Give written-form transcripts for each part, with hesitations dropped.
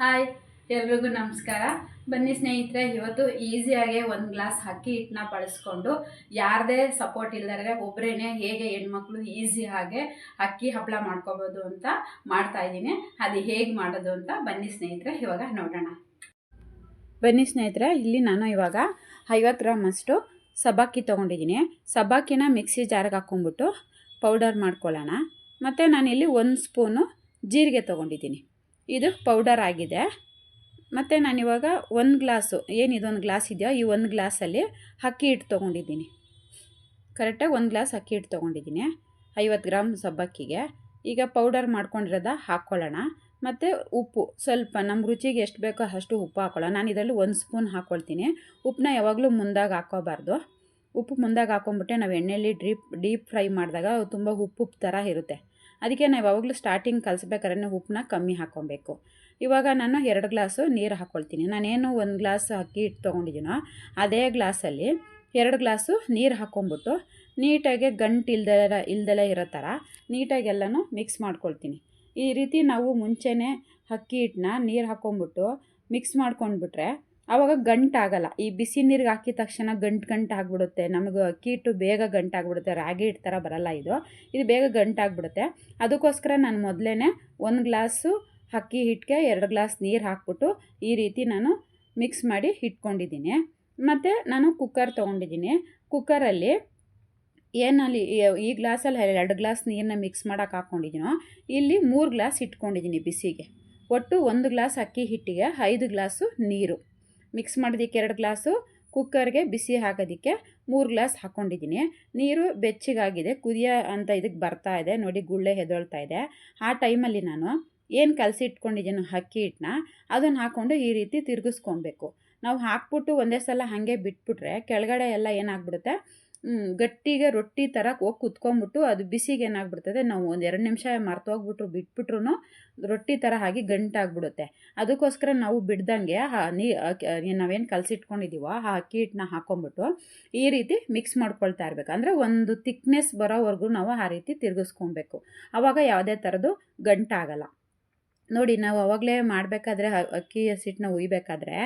Hi, ಎಲ್ರಿಗೂ ನಮಸ್ಕಾರ. ಬನ್ನಿ ಸ್ನೇಹಿತರೆ, ಇವತ್ತು ಈಸಿಯಾಗಿ ಒಂದು ಗ್ಲಾಸ್ ಅಕ್ಕಿ ಹಿಟ್ಟನ್ನ ಬಳಸ್ಕೊಂಡು ಯಾರದೇ ಸಪೋರ್ಟ್ ಇಲ್ಲದರೆ ಒಬ್ಬರೇನೆ ಹೇಗೆ ಹೆಣ್ಮಕ್ಳು ಈಸಿಯಾಗಿ ಅಕ್ಕಿ ಹಪ್ಪಳ ಮಾಡ್ಕೋಬೋದು ಅಂತ ಮಾಡ್ತಾ ಇದ್ದೀನಿ. ಅದು ಹೇಗೆ ಮಾಡೋದು ಅಂತ ಬನ್ನಿ ಸ್ನೇಹಿತರೆ ಇವಾಗ ನೋಡೋಣ. ಬನ್ನಿ ಸ್ನೇಹಿತರೆ, ಇಲ್ಲಿ ನಾನು ಇವಾಗ 50 ಗ್ರಾಮಷ್ಟು ಸಬ್ಬಕ್ಕಿ ತೊಗೊಂಡಿದ್ದೀನಿ. ಸಬ್ಬಕ್ಕಿನ ಮಿಕ್ಸಿ ಜಾರ್ಗೆ ಹಾಕ್ಕೊಂಬಿಟ್ಟು ಪೌಡರ್ ಮಾಡ್ಕೊಳ್ಳೋಣ. ಮತ್ತು ನಾನಿಲ್ಲಿ 1 ಸ್ಪೂನು ಜೀರಿಗೆ ತೊಗೊಂಡಿದ್ದೀನಿ. ಇದು ಪೌಡರ್ ಆಗಿದೆ. ಮತ್ತು ನಾನಿವಾಗ 1 ಗ್ಲಾಸು ಏನಿದೊಂದು ಗ್ಲಾಸ್ ಇದೆಯೋ ಈ 1 ಗ್ಲಾಸಲ್ಲಿ ಅಕ್ಕಿ ಹಿಟ್ಟು ತೊಗೊಂಡಿದ್ದೀನಿ. ಕರೆಕ್ಟಾಗಿ 1 ಗ್ಲಾಸ್ ಅಕ್ಕಿ ಹಿಟ್ಟು ತೊಗೊಂಡಿದ್ದೀನಿ 50 ಗ್ರಾಮ್ ಸಬ್ಬಕ್ಕಿಗೆ. ಈಗ ಪೌಡರ್ ಮಾಡ್ಕೊಂಡಿರೋದ ಹಾಕ್ಕೊಳ್ಳೋಣ. ಮತ್ತು ಉಪ್ಪು ಸ್ವಲ್ಪ ನಮ್ಮ ರುಚಿಗೆ ಎಷ್ಟು ಬೇಕೋ ಅಷ್ಟು ಉಪ್ಪು ಹಾಕ್ಕೊಳ್ಳೋಣ. ನಾನು ಇದರಲ್ಲಿ 1 ಸ್ಪೂನ್ ಹಾಕ್ಕೊಳ್ತೀನಿ. ಉಪ್ಪನ್ನ ಯಾವಾಗಲೂ ಮುಂದಾಗಿ ಹಾಕ್ಕೋಬಾರ್ದು. ಉಪ್ಪು ಮುಂದಾಗಿ ಹಾಕ್ಕೊಂಬಿಟ್ಟೆ ನಾವು ಎಣ್ಣೆಯಲ್ಲಿ ಡೀಪ್ ಫ್ರೈ ಮಾಡಿದಾಗ ತುಂಬ ಉಪ್ಪು ಥರ ಇರುತ್ತೆ. ಅದಕ್ಕೆ ನಾವು ಯಾವಾಗಲೂ ಸ್ಟಾರ್ಟಿಂಗ್ ಕಲಿಸ್ಬೇಕಾದ್ರೆ ಉಪ್ಪನ್ನ ಕಮ್ಮಿ ಹಾಕ್ಕೊಬೇಕು. ಇವಾಗ ನಾನು 2 ಗ್ಲಾಸು ನೀರು ಹಾಕ್ಕೊಳ್ತೀನಿ. ನಾನೇನು 1 ಗ್ಲಾಸ್ ಅಕ್ಕಿ ಹಿಟ್ಟು ತೊಗೊಂಡಿದ್ದೀನೋ ಅದೇ ಗ್ಲಾಸಲ್ಲಿ 2 ಗ್ಲಾಸು ನೀರು ಹಾಕ್ಕೊಂಬಿಟ್ಟು ನೀಟಾಗಿ ಗಂಟು ಇಲ್ದಲೇ ಇರೋ ಥರ ನೀಟಾಗಿ ಎಲ್ಲನೂ ಮಿಕ್ಸ್ ಮಾಡ್ಕೊಳ್ತೀನಿ. ಈ ರೀತಿ ನಾವು ಮುಂಚೆನೇ ಅಕ್ಕಿ ಹಿಟ್ಟನ್ನ ನೀರು ಹಾಕ್ಕೊಂಬಿಟ್ಟು ಮಿಕ್ಸ್ ಮಾಡ್ಕೊಂಡ್ಬಿಟ್ರೆ ಆವಾಗ ಗಂಟಾಗಲ್ಲ. ಈ ಬಿಸಿ ನೀರಿಗೆ ಹಾಕಿದ ತಕ್ಷಣ ಗಂಟು ಆಗಿಬಿಡುತ್ತೆ. ನಮಗೆ ಅಕ್ಕಿ ಹಿಟ್ಟು ಬೇಗ ಗಂಟಾಗ್ಬಿಡುತ್ತೆ. ರಾಗಿ ಹಿಟ್ಟು ಥರ ಬರಲ್ಲ ಇದು ಬೇಗ ಗಂಟಾಗ್ಬಿಡುತ್ತೆ. ಅದಕ್ಕೋಸ್ಕರ ನಾನು ಮೊದಲೇ 1 ಗ್ಲಾಸು ಅಕ್ಕಿ ಹಿಟ್ಟಿಗೆ 2 ಗ್ಲಾಸ್ ನೀರು ಹಾಕ್ಬಿಟ್ಟು ಈ ರೀತಿ ನಾನು ಮಿಕ್ಸ್ ಮಾಡಿ ಇಟ್ಕೊಂಡಿದ್ದೀನಿ. ಮತ್ತು ನಾನು ಕುಕ್ಕರ್ ತೊಗೊಂಡಿದ್ದೀನಿ. ಕುಕ್ಕರಲ್ಲಿ ಏನಲ್ಲಿ ಈ ಗ್ಲಾಸಲ್ಲಿ 2 ಗ್ಲಾಸ್ ನೀರನ್ನ ಮಿಕ್ಸ್ ಮಾಡೋಕೆ ಹಾಕ್ಕೊಂಡಿದ್ದೀನೋ ಇಲ್ಲಿ 3 ಗ್ಲಾಸ್ ಇಟ್ಕೊಂಡಿದ್ದೀನಿ ಬಿಸಿಗೆ. ಒಟ್ಟು 1 ಗ್ಲಾಸ್ ಅಕ್ಕಿ ಹಿಟ್ಟಿಗೆ 5 ಗ್ಲಾಸು ನೀರು ಮಿಕ್ಸ್ ಮಾಡೋದಕ್ಕೆ 2 ಗ್ಲಾಸು, ಕುಕ್ಕರ್ಗೆ ಬಿಸಿ ಹಾಕೋದಕ್ಕೆ 3 ಗ್ಲಾಸ್ ಹಾಕ್ಕೊಂಡಿದ್ದೀನಿ. ನೀರು ಬೆಚ್ಚಗಾಗಿದೆ, ಕುದಿಯೋ ಅಂತ ಇದಕ್ಕೆ ಬರ್ತಾ ಇದೆ ನೋಡಿ, ಗುಳ್ಳೆ ಎದ್ದೊಳ್ತಾ ಇದೆ. ಆ ಟೈಮಲ್ಲಿ ನಾನು ಏನು ಕಲಸಿಟ್ಕೊಂಡಿದ್ದೀನೋ ಅಕ್ಕಿ ಹಿಟ್ಟನ್ನ ಅದನ್ನು ಹಾಕ್ಕೊಂಡು ಈ ರೀತಿ ತಿರುಗಿಸ್ಕೊಬೇಕು. ನಾವು ಹಾಕ್ಬಿಟ್ಟು ಒಂದೇ ಸಲ ಹಾಗೆ ಬಿಟ್ಬಿಟ್ರೆ ಕೆಳಗಡೆ ಎಲ್ಲ ಏನಾಗ್ಬಿಡುತ್ತೆ, ಗಟ್ಟಿಗೆ ರೊಟ್ಟಿ ಥರ ಹೋಗಿ ಕುತ್ಕೊಂಡ್ಬಿಟ್ಟು ಅದು ಬಿಸಿಗೆ ಏನಾಗ್ಬಿಡ್ತದೆ, ನಾವು 1-2 ನಿಮಿಷ ಮರ್ತೋಗ್ಬಿಟ್ರು ಬಿಟ್ಬಿಟ್ರು ರೊಟ್ಟಿ ಥರ ಆಗಿ ಗಂಟಾಗ್ಬಿಡುತ್ತೆ. ಅದಕ್ಕೋಸ್ಕರ ನಾವು ಬಿಡ್ದಂಗೆ ನಾವೇನು ಕಲಸಿಟ್ಕೊಂಡಿದ್ದೀವೋ ಆ ಅಕ್ಕಿ ಹಿಟ್ಟನ್ನ ಹಾಕ್ಕೊಂಬಿಟ್ಟು ಈ ರೀತಿ ಮಿಕ್ಸ್ ಮಾಡ್ಕೊಳ್ತಾ ಇರಬೇಕು. ಅಂದರೆ ಒಂದು ತಿಕ್ನೆಸ್ ಬರೋವರೆಗೂ ನಾವು ಆ ರೀತಿ ತಿರುಗಿಸ್ಕೊಬೇಕು. ಆವಾಗ ಯಾವುದೇ ಥರದ್ದು ಗಂಟಾಗಲ್ಲ. ನೋಡಿ, ನಾವು ಆವಾಗಲೇ ಮಾಡಬೇಕಾದ್ರೆ ಅಕ್ಕಿ ಹಸಿಟ್ಟನ್ನ ಉಯ್ಬೇಕಾದ್ರೆ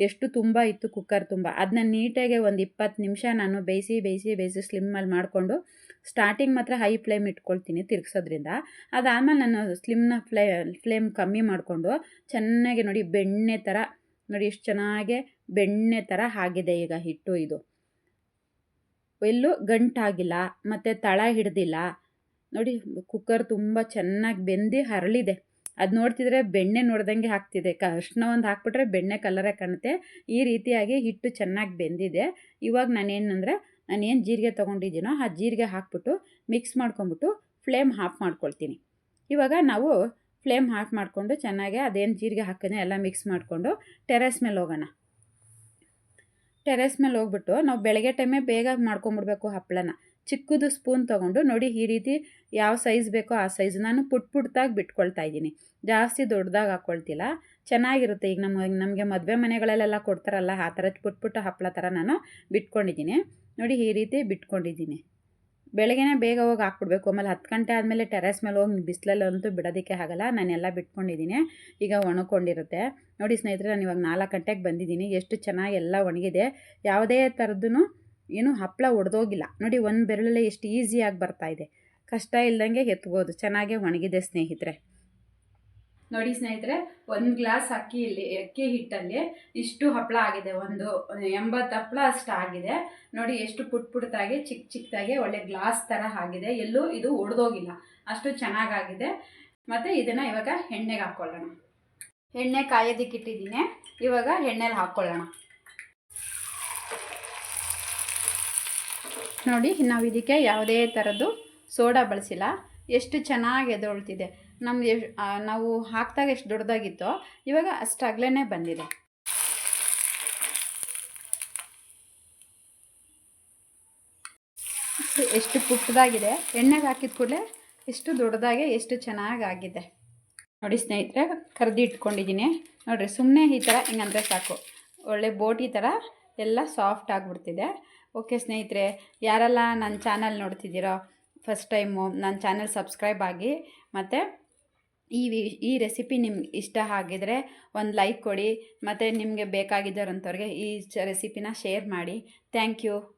ಎಷ್ಟು ತುಂಬ ಇತ್ತು ಕುಕ್ಕರ್ ತುಂಬ. ಅದನ್ನ ನೀಟಾಗಿ ಒಂದು 20 ನಿಮಿಷ ನಾನು ಬೇಯಿಸಿ ಸ್ಲಿಮ್ಮಲ್ಲಿ ಮಾಡಿಕೊಂಡು ಸ್ಟಾರ್ಟಿಂಗ್ ಮಾತ್ರ ಹೈ ಫ್ಲೇಮ್ ಇಟ್ಕೊಳ್ತೀನಿ ತಿರುಗಿಸೋದ್ರಿಂದ. ಅದಾದಮೇಲೆ ನಾನು ಫ್ಲೇಮ್ ಕಮ್ಮಿ ಮಾಡಿಕೊಂಡು ಚೆನ್ನಾಗಿ ನೋಡಿ ಬೆಣ್ಣೆ ಥರ ನೋಡಿ ಎಷ್ಟು ಚೆನ್ನಾಗಿ ಬೆಣ್ಣೆ ಥರ ಆಗಿದೆ ಈಗ ಹಿಟ್ಟು. ಇದು ಎಲ್ಲೂ ಗಂಟಾಗಿಲ್ಲ ಮತ್ತು ತಳ ಹಿಡ್ದಿಲ್ಲ ನೋಡಿ. ಕುಕ್ಕರ್ ತುಂಬ ಚೆನ್ನಾಗಿ ಬೆಂದು ಹರಳಿದೆ. ಅದು ನೋಡ್ತಿದ್ರೆ ಬೆಣ್ಣೆ ನೋಡ್ದಂಗೆ ಆಗ್ತಿದೆ. ಅರ್ಶಿನ ಒಂದು ಹಾಕ್ಬಿಟ್ರೆ ಬೆಣ್ಣೆ ಕಲರೇ ಕಾಣುತ್ತೆ. ಈ ರೀತಿಯಾಗಿ ಹಿಟ್ಟು ಚೆನ್ನಾಗಿ ಬೆಂದಿದೆ. ಇವಾಗ ನಾನೇನು ಜೀರಿಗೆ ತೊಗೊಂಡಿದ್ದೀನೋ ಆ ಜೀರಿಗೆ ಹಾಕ್ಬಿಟ್ಟು ಮಿಕ್ಸ್ ಮಾಡ್ಕೊಂಬಿಟ್ಟು ಫ್ಲೇಮ್ ಆಫ್ ಮಾಡ್ಕೊಳ್ತೀನಿ. ಇವಾಗ ನಾವು ಫ್ಲೇಮ್ ಆಫ್ ಮಾಡಿಕೊಂಡು ಚೆನ್ನಾಗಿ ಅದೇನು ಜೀರಿಗೆ ಹಾಕಿದ್ರೆ ಎಲ್ಲ ಮಿಕ್ಸ್ ಮಾಡಿಕೊಂಡು ಟೆರೆಸ್ ಮೇಲೆ ಹೋಗೋಣ. ಟೆರೆಸ್ ಮೇಲೆ ಹೋಗ್ಬಿಟ್ಟು ನಾವು ಬೆಳಗ್ಗೆ ಟೈಮೇ ಬೇಗ ಮಾಡ್ಕೊಂಬಿಡ್ಬೇಕು ಹಪ್ಪಳನ. ಚಿಕ್ಕದು ಸ್ಪೂನ್ ತೊಗೊಂಡು ನೋಡಿ ಈ ರೀತಿ ಯಾವ ಸೈಜ್ ಬೇಕೋ ಆ ಸೈಜ್ ನಾನು ಪುಟ್ಟಾಗಿ ಬಿಟ್ಕೊಳ್ತಾ ಇದ್ದೀನಿ. ಜಾಸ್ತಿ ದೊಡ್ಡದಾಗಿ ಹಾಕ್ಕೊಳ್ತಿಲ್ಲ. ಚೆನ್ನಾಗಿರುತ್ತೆ. ಈಗ ನಮಗೆ ಮದುವೆ ಮನೆಗಳಲ್ಲೆಲ್ಲ ಕೊಡ್ತಾರಲ್ಲ ಆ ಥರ ಪುಟ್ಟ ಹಪ್ಪಳ ಥರ ನಾನು ಬಿಟ್ಕೊಂಡಿದ್ದೀನಿ. ನೋಡಿ ಈ ರೀತಿ ಬಿಟ್ಕೊಂಡಿದ್ದೀನಿ. ಬೆಳಗ್ಗೆನೇ ಬೇಗ ಹೋಗಿ ಹಾಕ್ಬಿಡ್ಬೇಕು. ಆಮೇಲೆ 10 ಗಂಟೆ ಆದಮೇಲೆ ಟೆರೆಸ್ ಮೇಲೆ ಹೋಗಿ ಬಿಸಿಲಲ್ಲಂತೂ ಬಿಡೋದಕ್ಕೆ ಆಗಲ್ಲ. ನಾನೆಲ್ಲ ಬಿಟ್ಕೊಂಡಿದ್ದೀನಿ. ಈಗ ಒಣಕೊಂಡಿರುತ್ತೆ ನೋಡಿ ಸ್ನೇಹಿತರೆ. ನಾನು ಇವಾಗ 4 ಗಂಟೆಗೆ ಬಂದಿದ್ದೀನಿ. ಎಷ್ಟು ಚೆನ್ನಾಗಿ ಎಲ್ಲ ಒಣಗಿದೆ. ಯಾವುದೇ ಥರದ್ದು ಏನು ಹಪ್ಪಳ ಒಡೆದೋಗಿಲ್ಲ ನೋಡಿ. ಒಂದು ಬೆರಳಲ್ಲೇ ಎಷ್ಟು ಈಸಿಯಾಗಿ ಬರ್ತಾಯಿದೆ. ಕಷ್ಟ ಇಲ್ದಂಗೆ ಎತ್ಬೋದು. ಚೆನ್ನಾಗೇ ಒಣಗಿದೆ ಸ್ನೇಹಿತರೆ. ನೋಡಿ ಸ್ನೇಹಿತರೆ, 1 ಗ್ಲಾಸ್ ಅಕ್ಕಿ ಹಿಟ್ಟಲ್ಲಿ ಇಷ್ಟು ಹಪ್ಪಳ ಆಗಿದೆ. ಒಂದು 80 ಹಪ್ಪಳ ಅಷ್ಟು ಆಗಿದೆ ನೋಡಿ. ಎಷ್ಟು ಪುಟ್ಟಾಗಿ ಚಿಕ್ಕದಾಗಿ ಒಳ್ಳೆ ಗ್ಲಾಸ್ ಥರ ಆಗಿದೆ. ಎಲ್ಲೂ ಇದು ಒಡೆದೋಗಿಲ್ಲ. ಅಷ್ಟು ಚೆನ್ನಾಗಾಗಿದೆ. ಮತ್ತು ಇದನ್ನು ಇವಾಗ ಎಣ್ಣೆಗೆ ಹಾಕ್ಕೊಳ್ಳೋಣ. ಎಣ್ಣೆ ಕಾಯೋದಕ್ಕೆ ಇಟ್ಟಿದ್ದೀನಿ. ಇವಾಗ ಎಣ್ಣೆಲಿ ಹಾಕ್ಕೊಳ್ಳೋಣ. ನೋಡಿ, ನಾವು ಇದಕ್ಕೆ ಯಾವುದೇ ಥರದ್ದು ಸೋಡಾ ಬಳಸಿಲ್ಲ. ಎಷ್ಟು ಚೆನ್ನಾಗಿ ಎದ್ದೊಳ್ತಿದೆ. ನಾವು ಹಾಕಿದಾಗ ಎಷ್ಟು ದೊಡ್ಡದಾಗಿತ್ತೋ ಇವಾಗ ಅಷ್ಟು ಅಗಲೇ ಬಂದಿದೆ. ಎಷ್ಟು ಪುಟ್ಟದಾಗಿದೆ. ಎಣ್ಣೆಗೆ ಹಾಕಿದ ಕೂಡಲೇ ಎಷ್ಟು ದೊಡ್ಡದಾಗಿ ಎಷ್ಟು ಚೆನ್ನಾಗಾಗಿದೆ ನೋಡಿ ಸ್ನೇಹಿತರೆ. ಕರ್ದು ಇಟ್ಕೊಂಡಿದ್ದೀನಿ ನೋಡಿರಿ. ಸುಮ್ಮನೆ ಈ ಥರ ಹಿಂಗಂದರೆ ಸಾಕು, ಒಳ್ಳೆ ಬೋಟಿ ಥರ ಎಲ್ಲ ಸಾಫ್ಟ್ ಆಗಿಬಿಡ್ತಿದೆ. ಓಕೆ ಸ್ನೇಹಿತರೆ, ಯಾರೆಲ್ಲ ನನ್ನ ಚಾನಲ್ ನೋಡ್ತಿದ್ದೀರೋ ಫಸ್ಟ್ ಟೈಮು ನನ್ನ ಚಾನಲ್ ಸಬ್ಸ್ಕ್ರೈಬ್ ಆಗಿ ಮತ್ತು ಈ ರೆಸಿಪಿ ನಿಮ್ಗೆ ಇಷ್ಟ ಆಗಿದರೆ ಒಂದು ಲೈಕ್ ಕೊಡಿ, ಮತ್ತು ನಿಮಗೆ ಬೇಕಾಗಿದ್ದರಂಥವ್ರಿಗೆ ಈ ರೆಸಿಪಿನ ಶೇರ್ ಮಾಡಿ. Thank you.